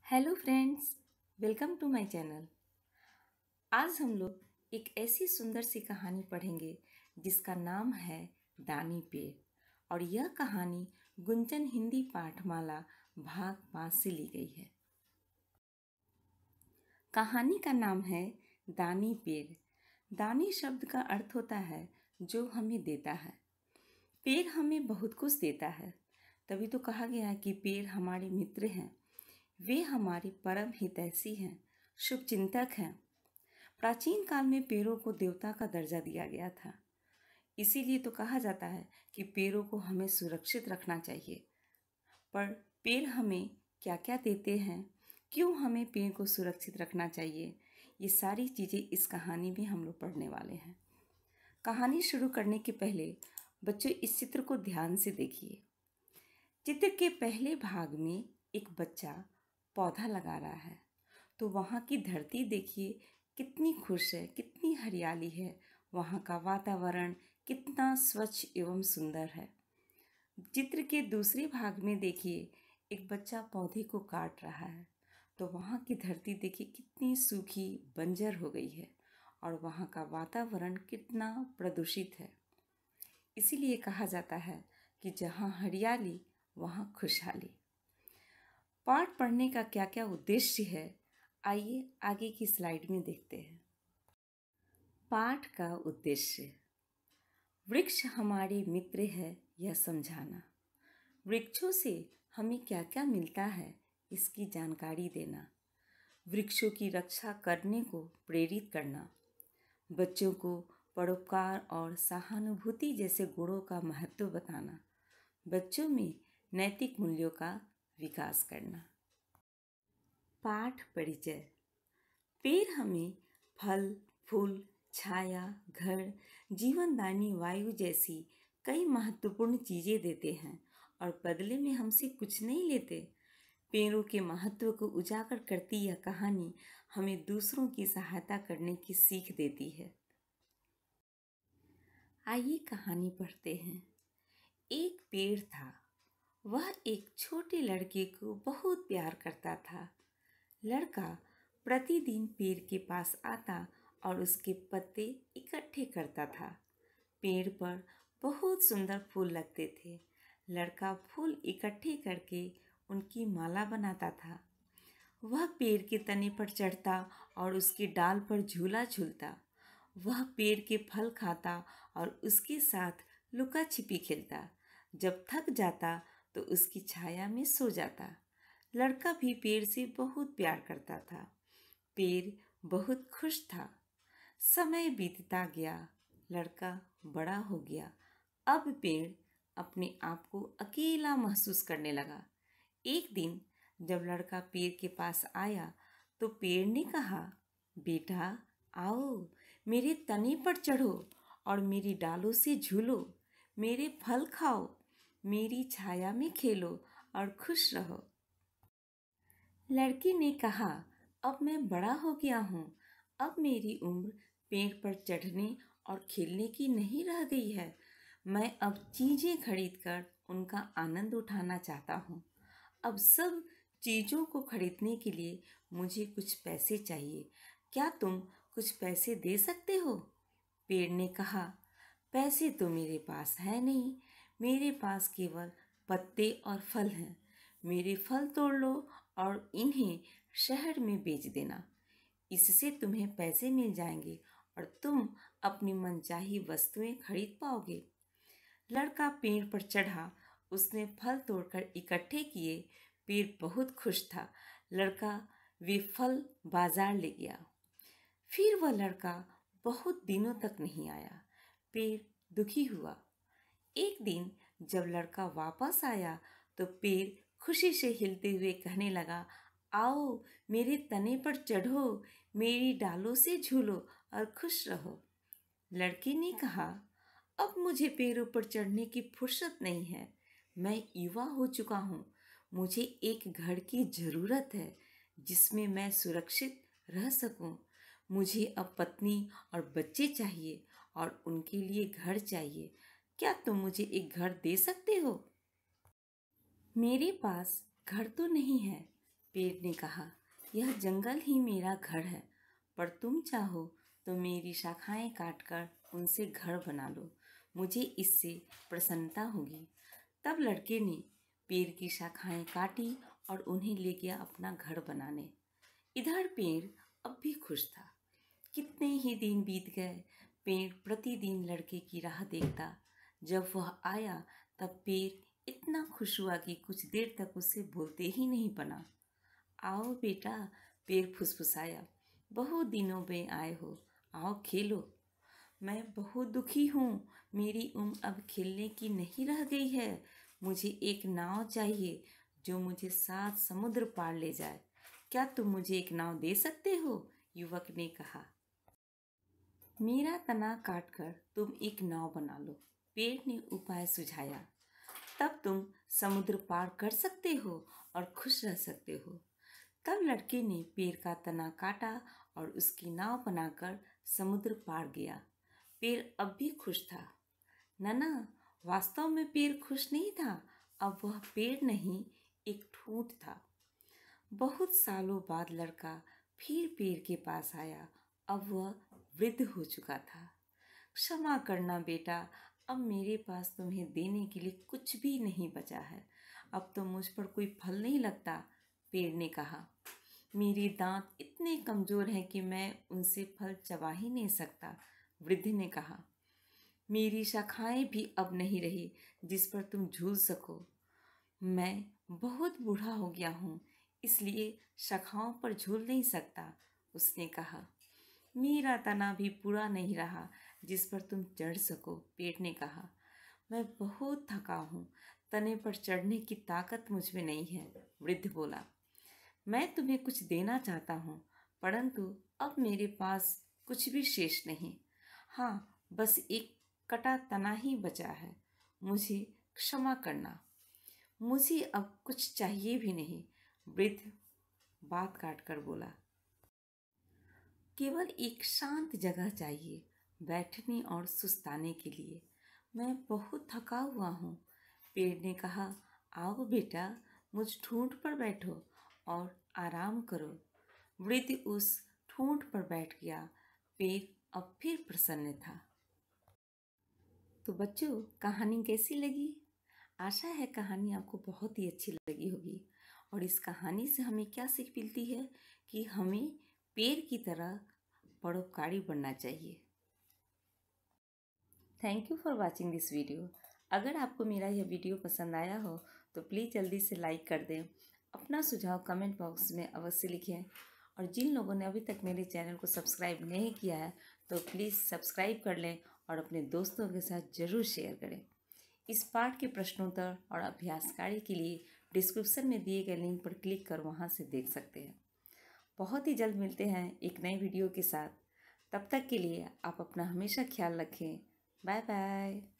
Hello friends, welcome to my channel. आज हम लोग एक ऐसी सुंदर सी कहानी पढ़ेंगे जिसका नाम है दानी पेड़। और यह कहानी गुंजन हिंदी पाठमाला भाग 5 से ली गई है। कहानी का नाम है दानी पेड़। दानी शब्द का अर्थ होता है जो हमें देता है। पेड़ हमें बहुत कुछ देता है, तभी तो कहा गया है कि पेड़ हमारे मित्र हैं। वे हमारे परम हितैषी हैं, शुभचिंतक हैं। प्राचीन काल में पेड़ों को देवता का दर्जा दिया गया था। इसीलिए तो कहा जाता है कि पेड़ों को हमें सुरक्षित रखना चाहिए। पर पेड़ हमें क्या क्या देते हैं, क्यों हमें पेड़ को सुरक्षित रखना चाहिए, ये सारी चीज़ें इस कहानी में हम लोग पढ़ने वाले हैं। कहानी शुरू करने के पहले बच्चों इस चित्र को ध्यान से देखिए। चित्र के पहले भाग में एक बच्चा पौधा लगा रहा है, तो वहाँ की धरती देखिए कितनी खुश है, कितनी हरियाली है। वहाँ का वातावरण कितना स्वच्छ एवं सुंदर है। चित्र के दूसरे भाग में देखिए एक बच्चा पौधे को काट रहा है, तो वहाँ की धरती देखिए कितनी सूखी बंजर हो गई है और वहाँ का वातावरण कितना प्रदूषित है। इसीलिए कहा जाता है कि जहाँ हरियाली वहाँ खुशहाली। पाठ पढ़ने का क्या क्या उद्देश्य है, आइए आगे की स्लाइड में देखते हैं। पाठ का उद्देश्य, वृक्ष हमारे मित्र है यह समझाना। वृक्षों से हमें क्या क्या मिलता है इसकी जानकारी देना। वृक्षों की रक्षा करने को प्रेरित करना। बच्चों को परोपकार और सहानुभूति जैसे गुणों का महत्व बताना। बच्चों में नैतिक मूल्यों का विकास करना। पाठ परिचय। पेड़ हमें फल, फूल, छाया, घर, जीवनदायिनी वायु जैसी कई महत्वपूर्ण चीज़ें देते हैं और बदले में हमसे कुछ नहीं लेते। पेड़ों के महत्व को उजागर करती यह कहानी हमें दूसरों की सहायता करने की सीख देती है। आइए कहानी पढ़ते हैं। एक पेड़ था, वह एक छोटे लड़के को बहुत प्यार करता था। लड़का प्रतिदिन पेड़ के पास आता और उसके पत्ते इकट्ठे करता था। पेड़ पर बहुत सुंदर फूल लगते थे। लड़का फूल इकट्ठे करके उनकी माला बनाता था। वह पेड़ के तने पर चढ़ता और उसकी डाल पर झूला झूलता। वह पेड़ के फल खाता और उसके साथ लुका छिपी खेलता। जब थक जाता तो उसकी छाया में सो जाता। लड़का भी पेड़ से बहुत प्यार करता था। पेड़ बहुत खुश था। समय बीतता गया, लड़का बड़ा हो गया। अब पेड़ अपने आप को अकेला महसूस करने लगा। एक दिन जब लड़का पेड़ के पास आया तो पेड़ ने कहा, बेटा आओ, मेरे तने पर चढ़ो और मेरी डालों से झूलो, मेरे फल खाओ, मेरी छाया में खेलो और खुश रहो। लड़की ने कहा, अब मैं बड़ा हो गया हूँ, अब मेरी उम्र पेड़ पर चढ़ने और खेलने की नहीं रह गई है। मैं अब चीज़ें खरीदकर उनका आनंद उठाना चाहता हूँ। अब सब चीज़ों को खरीदने के लिए मुझे कुछ पैसे चाहिए। क्या तुम कुछ पैसे दे सकते हो? पेड़ ने कहा, पैसे तो मेरे पास है नहीं, मेरे पास केवल पत्ते और फल हैं। मेरे फल तोड़ लो और इन्हें शहर में बेच देना। इससे तुम्हें पैसे मिल जाएंगे और तुम अपनी मनचाही वस्तुएं खरीद पाओगे। लड़का पेड़ पर चढ़ा, उसने फल तोड़कर इकट्ठे किए। पेड़ बहुत खुश था। लड़का वे फल बाजार ले गया। फिर वह लड़का बहुत दिनों तक नहीं आया। पेड़ दुखी हुआ। एक दिन जब लड़का वापस आया तो पेड़ खुशी से हिलते हुए कहने लगा, आओ, मेरे तने पर चढ़ो, मेरी डालों से झूलो और खुश रहो। लड़के ने कहा, अब मुझे पेड़ों पर चढ़ने की फुर्सत नहीं है। मैं युवा हो चुका हूँ। मुझे एक घर की ज़रूरत है जिसमें मैं सुरक्षित रह सकूं। मुझे अब पत्नी और बच्चे चाहिए और उनके लिए घर चाहिए। क्या तुम मुझे एक घर दे सकते हो? मेरे पास घर तो नहीं है, पेड़ ने कहा, यह जंगल ही मेरा घर है, पर तुम चाहो तो मेरी शाखाएं काटकर उनसे घर बना लो, मुझे इससे प्रसन्नता होगी। तब लड़के ने पेड़ की शाखाएं काटी और उन्हें ले गया अपना घर बनाने। इधर पेड़ अब भी खुश था। कितने ही दिन बीत गए, पेड़ प्रतिदिन लड़के की राह देखता। जब वह आया तब पेड़ इतना खुश हुआ कि कुछ देर तक उससे बोलते ही नहीं बना। आओ बेटा, पेड़ फुसफुसाया, बहुत दिनों में आए हो, आओ खेलो। मैं बहुत दुखी हूँ, मेरी उम्र अब खेलने की नहीं रह गई है। मुझे एक नाव चाहिए जो मुझे 7 समुद्र पार ले जाए। क्या तुम मुझे एक नाव दे सकते हो? युवक ने कहा। मेरा तना काटकर तुम एक नाव बना लो, पेड़ ने उपाय सुझाया। तब तुम समुद्र पार कर सकते हो और खुश रह सकते हो। तब लड़के ने पेड़ का तना काटा और उसकी नाव बनाकर समुद्र पार गया। पेड़ अब भी खुश था। नना, वास्तव में पेड़ खुश नहीं था, अब वह पेड़ नहीं, एक ठूंठ था। बहुत सालों बाद लड़का फिर पेड़ के पास आया। अब वह वृद्ध हो चुका था। क्षमा करना बेटा, अब मेरे पास तुम्हें देने के लिए कुछ भी नहीं बचा है। अब तो मुझ पर कोई फल नहीं लगता, पेड़ ने कहा। मेरे दांत इतने कमज़ोर हैं कि मैं उनसे फल चबा ही नहीं सकता, वृद्ध ने कहा। मेरी शाखाएं भी अब नहीं रही जिस पर तुम झूल सको। मैं बहुत बूढ़ा हो गया हूँ, इसलिए शाखाओं पर झूल नहीं सकता, उसने कहा। मेरा तना भी पूरा नहीं रहा जिस पर तुम चढ़ सको, पेड़ ने कहा। मैं बहुत थका हूँ, तने पर चढ़ने की ताकत मुझ में नहीं है, वृद्ध बोला। मैं तुम्हें कुछ देना चाहता हूँ, परंतु अब मेरे पास कुछ भी शेष नहीं। हाँ, बस एक कटा तना ही बचा है। मुझे क्षमा करना, मुझे अब कुछ चाहिए भी नहीं, वृद्ध बात काट कर बोला। केवल एक शांत जगह चाहिए बैठने और सुस्ताने के लिए। मैं बहुत थका हुआ हूँ, पेड़ ने कहा। आओ बेटा, मुझ ठूंठ पर बैठो और आराम करो। वृद्ध उस ठूंठ पर बैठ गया। पेड़ अब फिर प्रसन्न था। तो बच्चों, कहानी कैसी लगी? आशा है कहानी आपको बहुत ही अच्छी लगी होगी। और इस कहानी से हमें क्या सीख मिलती है कि हमें पेड़ की तरह परोपकारी बनना चाहिए। Thank you for watching this video. अगर आपको मेरा यह वीडियो पसंद आया हो तो प्लीज़ जल्दी से लाइक कर दें। अपना सुझाव कमेंट बॉक्स में अवश्य लिखें। और जिन लोगों ने अभी तक मेरे चैनल को सब्सक्राइब नहीं किया है तो प्लीज़ सब्सक्राइब कर लें और अपने दोस्तों के साथ ज़रूर शेयर करें। इस पाठ के प्रश्नोत्तर और अभ्यास कार्य के लिए डिस्क्रिप्शन में दिए गए लिंक पर क्लिक कर वहां से देख सकते हैं। बहुत ही जल्द मिलते हैं एक नए वीडियो के साथ। तब तक के लिए आप अपना हमेशा ख्याल रखें। Bye bye.